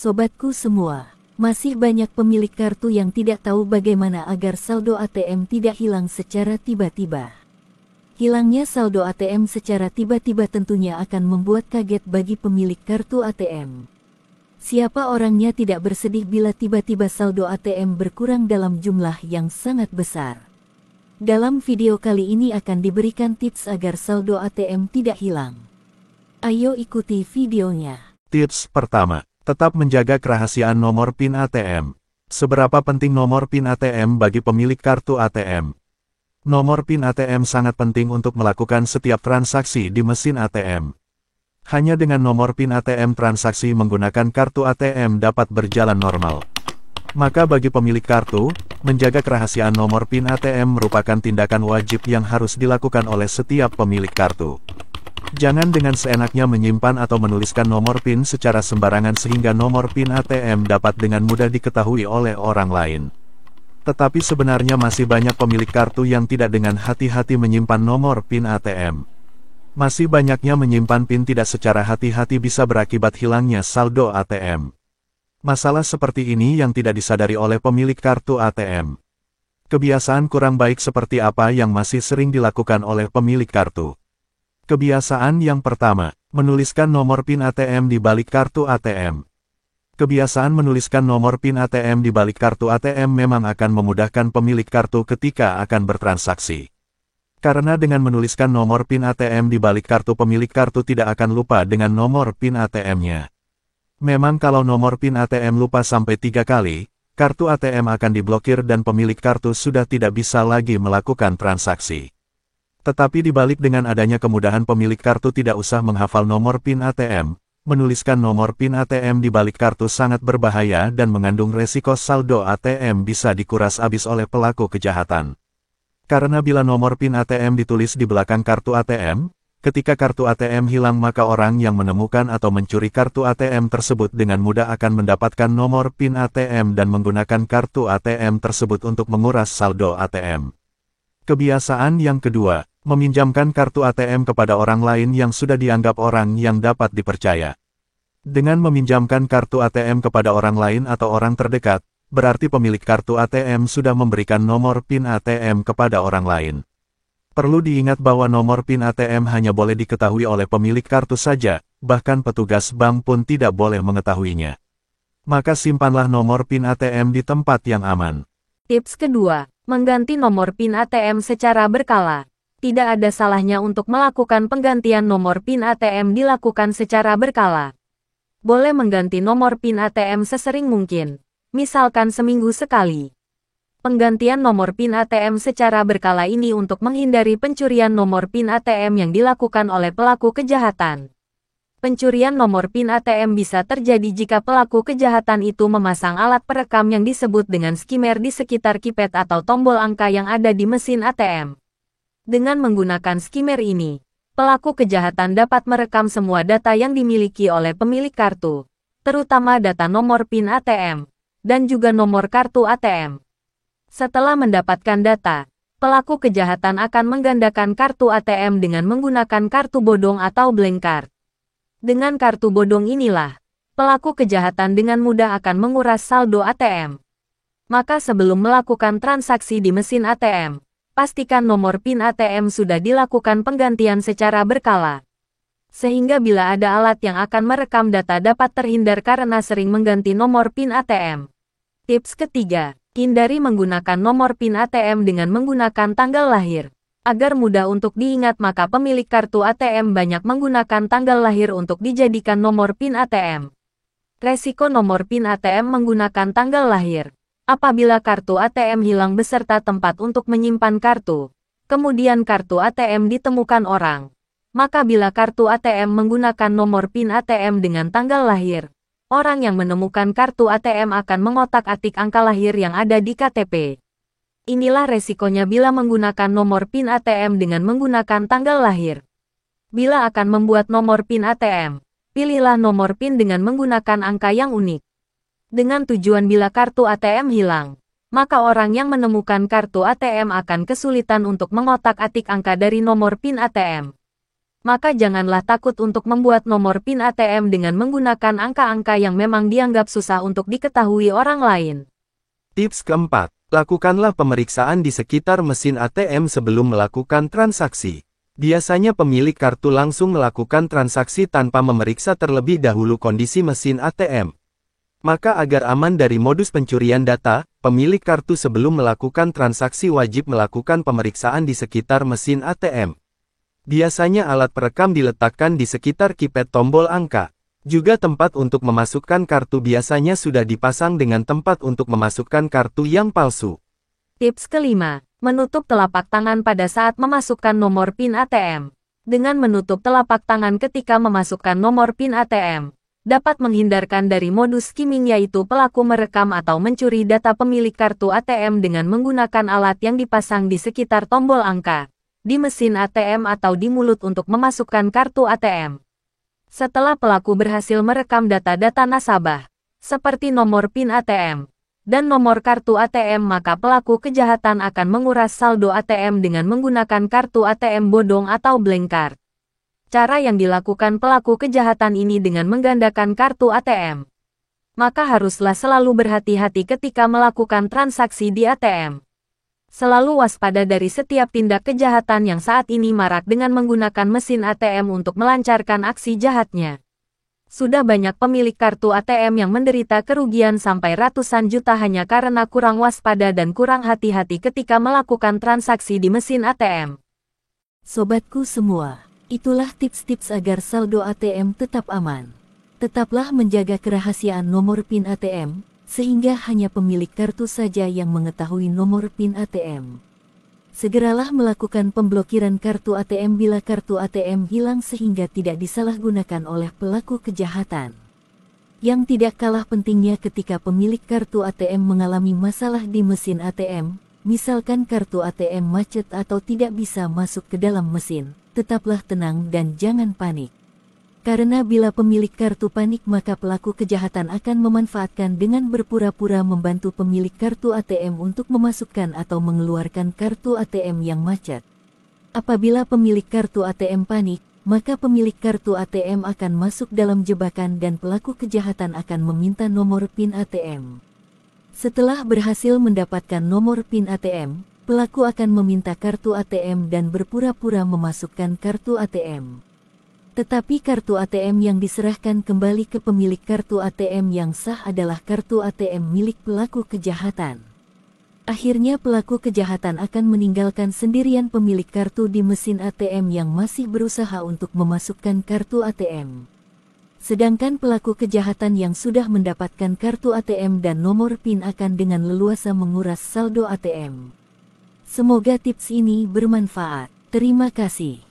Sobatku semua, masih banyak pemilik kartu yang tidak tahu bagaimana agar saldo ATM tidak hilang secara tiba-tiba. Hilangnya saldo ATM secara tiba-tiba tentunya akan membuat kaget bagi pemilik kartu ATM. Siapa orangnya tidak bersedih bila tiba-tiba saldo ATM berkurang dalam jumlah yang sangat besar? Dalam video kali ini akan diberikan tips agar saldo ATM tidak hilang. Ayo ikuti videonya. Tips pertama. Tetap menjaga kerahasiaan nomor PIN ATM. Seberapa penting nomor PIN ATM bagi pemilik kartu ATM? Nomor PIN ATM sangat penting untuk melakukan setiap transaksi di mesin ATM. Hanya dengan nomor PIN ATM transaksi menggunakan kartu ATM dapat berjalan normal. Maka bagi pemilik kartu, menjaga kerahasiaan nomor PIN ATM merupakan tindakan wajib yang harus dilakukan oleh setiap pemilik kartu. Jangan dengan seenaknya menyimpan atau menuliskan nomor PIN secara sembarangan sehingga nomor PIN ATM dapat dengan mudah diketahui oleh orang lain. Tetapi sebenarnya masih banyak pemilik kartu yang tidak dengan hati-hati menyimpan nomor PIN ATM. Masih banyaknya menyimpan PIN tidak secara hati-hati bisa berakibat hilangnya saldo ATM. Masalah seperti ini yang tidak disadari oleh pemilik kartu ATM. Kebiasaan kurang baik seperti apa yang masih sering dilakukan oleh pemilik kartu? Kebiasaan yang pertama, menuliskan nomor PIN ATM di balik kartu ATM. Kebiasaan menuliskan nomor PIN ATM di balik kartu ATM memang akan memudahkan pemilik kartu ketika akan bertransaksi. Karena dengan menuliskan nomor PIN ATM di balik kartu, pemilik kartu tidak akan lupa dengan nomor PIN ATM-nya. Memang kalau nomor PIN ATM lupa sampai 3 kali, kartu ATM akan diblokir dan pemilik kartu sudah tidak bisa lagi melakukan transaksi. Tetapi dibalik dengan adanya kemudahan pemilik kartu tidak usah menghafal nomor PIN ATM, menuliskan nomor PIN ATM di balik kartu sangat berbahaya dan mengandung resiko saldo ATM bisa dikuras habis oleh pelaku kejahatan. Karena bila nomor PIN ATM ditulis di belakang kartu ATM, ketika kartu ATM hilang maka orang yang menemukan atau mencuri kartu ATM tersebut dengan mudah akan mendapatkan nomor PIN ATM dan menggunakan kartu ATM tersebut untuk menguras saldo ATM. Kebiasaan yang kedua, meminjamkan kartu ATM kepada orang lain yang sudah dianggap orang yang dapat dipercaya. Dengan meminjamkan kartu ATM kepada orang lain atau orang terdekat, berarti pemilik kartu ATM sudah memberikan nomor PIN ATM kepada orang lain. Perlu diingat bahwa nomor PIN ATM hanya boleh diketahui oleh pemilik kartu saja, bahkan petugas bank pun tidak boleh mengetahuinya. Maka simpanlah nomor PIN ATM di tempat yang aman. Tips kedua, mengganti nomor PIN ATM secara berkala. Tidak ada salahnya untuk melakukan penggantian nomor PIN ATM dilakukan secara berkala. Boleh mengganti nomor PIN ATM sesering mungkin, misalkan seminggu sekali. Penggantian nomor PIN ATM secara berkala ini untuk menghindari pencurian nomor PIN ATM yang dilakukan oleh pelaku kejahatan. Pencurian nomor PIN ATM bisa terjadi jika pelaku kejahatan itu memasang alat perekam yang disebut dengan skimmer di sekitar keypad atau tombol angka yang ada di mesin ATM. Dengan menggunakan skimmer ini, pelaku kejahatan dapat merekam semua data yang dimiliki oleh pemilik kartu, terutama data nomor PIN ATM, dan juga nomor kartu ATM. Setelah mendapatkan data, pelaku kejahatan akan menggandakan kartu ATM dengan menggunakan kartu bodong atau blank card. Dengan kartu bodong inilah, pelaku kejahatan dengan mudah akan menguras saldo ATM. Maka sebelum melakukan transaksi di mesin ATM, pastikan nomor PIN ATM sudah dilakukan penggantian secara berkala. Sehingga bila ada alat yang akan merekam data dapat terhindar karena sering mengganti nomor PIN ATM. Tips ketiga, hindari menggunakan nomor PIN ATM dengan menggunakan tanggal lahir. Agar mudah untuk diingat maka pemilik kartu ATM banyak menggunakan tanggal lahir untuk dijadikan nomor PIN ATM. Resiko nomor PIN ATM menggunakan tanggal lahir. Apabila kartu ATM hilang beserta tempat untuk menyimpan kartu, kemudian kartu ATM ditemukan orang, maka bila kartu ATM menggunakan nomor PIN ATM dengan tanggal lahir, orang yang menemukan kartu ATM akan mengotak-atik angka lahir yang ada di KTP. Inilah resikonya bila menggunakan nomor PIN ATM dengan menggunakan tanggal lahir. Bila akan membuat nomor PIN ATM, pilihlah nomor PIN dengan menggunakan angka yang unik. Dengan tujuan bila kartu ATM hilang, maka orang yang menemukan kartu ATM akan kesulitan untuk mengotak-atik angka dari nomor PIN ATM. Maka janganlah takut untuk membuat nomor PIN ATM dengan menggunakan angka-angka yang memang dianggap susah untuk diketahui orang lain. Tips keempat, lakukanlah pemeriksaan di sekitar mesin ATM sebelum melakukan transaksi. Biasanya pemilik kartu langsung melakukan transaksi tanpa memeriksa terlebih dahulu kondisi mesin ATM. Maka agar aman dari modus pencurian data, pemilik kartu sebelum melakukan transaksi wajib melakukan pemeriksaan di sekitar mesin ATM. Biasanya alat perekam diletakkan di sekitar kipet tombol angka. Juga tempat untuk memasukkan kartu biasanya sudah dipasang dengan tempat untuk memasukkan kartu yang palsu. Tips kelima, menutup telapak tangan pada saat memasukkan nomor PIN ATM. Dengan menutup telapak tangan ketika memasukkan nomor PIN ATM, dapat menghindarkan dari modus skimming yaitu pelaku merekam atau mencuri data pemilik kartu ATM dengan menggunakan alat yang dipasang di sekitar tombol angka, di mesin ATM atau di mulut untuk memasukkan kartu ATM. Setelah pelaku berhasil merekam data-data nasabah, seperti nomor PIN ATM, dan nomor kartu ATM maka pelaku kejahatan akan menguras saldo ATM dengan menggunakan kartu ATM bodong atau blank card. Cara yang dilakukan pelaku kejahatan ini dengan menggandakan kartu ATM. Maka haruslah selalu berhati-hati ketika melakukan transaksi di ATM. Selalu waspada dari setiap tindak kejahatan yang saat ini marak dengan menggunakan mesin ATM untuk melancarkan aksi jahatnya. Sudah banyak pemilik kartu ATM yang menderita kerugian sampai ratusan juta hanya karena kurang waspada dan kurang hati-hati ketika melakukan transaksi di mesin ATM. Sobatku semua, itulah tips-tips agar saldo ATM tetap aman. Tetaplah menjaga kerahasiaan nomor PIN ATM, sehingga hanya pemilik kartu saja yang mengetahui nomor PIN ATM. Segeralah melakukan pemblokiran kartu ATM bila kartu ATM hilang sehingga tidak disalahgunakan oleh pelaku kejahatan. Yang tidak kalah pentingnya ketika pemilik kartu ATM mengalami masalah di mesin ATM, misalkan kartu ATM macet atau tidak bisa masuk ke dalam mesin, tetaplah tenang dan jangan panik. Karena bila pemilik kartu panik maka pelaku kejahatan akan memanfaatkan dengan berpura-pura membantu pemilik kartu ATM untuk memasukkan atau mengeluarkan kartu ATM yang macet. Apabila pemilik kartu ATM panik, maka pemilik kartu ATM akan masuk dalam jebakan dan pelaku kejahatan akan meminta nomor PIN ATM. Setelah berhasil mendapatkan nomor PIN ATM, pelaku akan meminta kartu ATM dan berpura-pura memasukkan kartu ATM. Tetapi kartu ATM yang diserahkan kembali ke pemilik kartu ATM yang sah adalah kartu ATM milik pelaku kejahatan. Akhirnya pelaku kejahatan akan meninggalkan sendirian pemilik kartu di mesin ATM yang masih berusaha untuk memasukkan kartu ATM. Sedangkan pelaku kejahatan yang sudah mendapatkan kartu ATM dan nomor PIN akan dengan leluasa menguras saldo ATM. Semoga tips ini bermanfaat. Terima kasih.